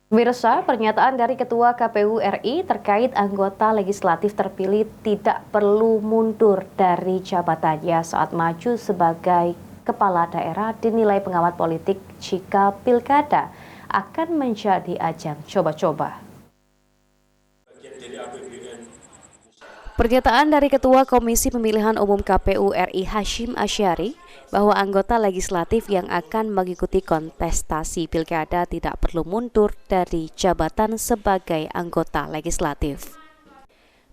Pemirsa, pernyataan dari Ketua KPU RI terkait anggota legislatif terpilih tidak perlu mundur dari jabatannya saat maju sebagai kepala daerah dinilai pengamat politik jika pilkada akan menjadi ajang coba-coba. Pernyataan dari Ketua Komisi Pemilihan Umum KPU RI Hasyim Asyari bahwa anggota legislatif yang akan mengikuti kontestasi pilkada tidak perlu mundur dari jabatan sebagai anggota legislatif.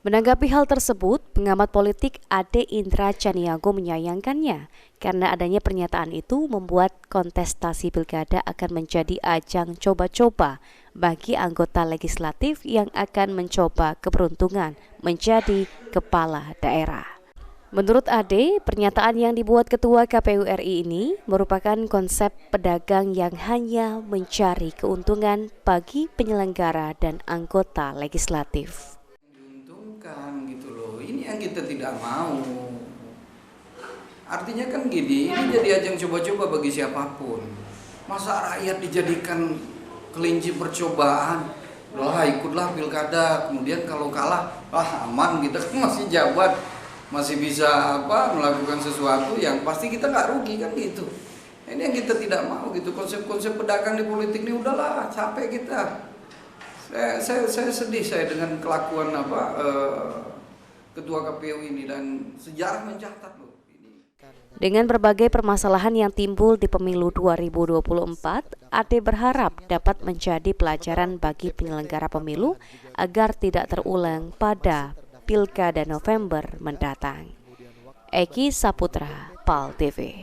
Menanggapi hal tersebut, pengamat politik Ade Indra Caniago menyayangkannya karena adanya pernyataan itu membuat kontestasi pilkada akan menjadi ajang coba-coba bagi anggota legislatif yang akan mencoba keberuntungan menjadi kepala daerah. Menurut Ade, pernyataan yang dibuat Ketua KPU RI ini merupakan konsep pedagang yang hanya mencari keuntungan bagi penyelenggara dan anggota legislatif. Gitu loh, ini yang kita tidak mau. Artinya kan gini, ini jadi ajang coba-coba bagi siapapun. Masa rakyat dijadikan kelinci percobaan? Lah ikutlah pilkada, kemudian kalau kalah, aman, kita kan masih jabat, masih bisa melakukan sesuatu yang pasti kita nggak rugi kan gitu. Ini yang kita tidak mau gitu, konsep-konsep pedagang di politik ini udahlah, capek kita. Saya sedih dengan kelakuan Ketua KPU ini, dan sejarah mencatat loh. Dengan berbagai permasalahan yang timbul di pemilu 2024, Ade berharap dapat menjadi pelajaran bagi penyelenggara pemilu agar tidak terulang pada Pilkada November mendatang. Eki Saputra, PAL TV.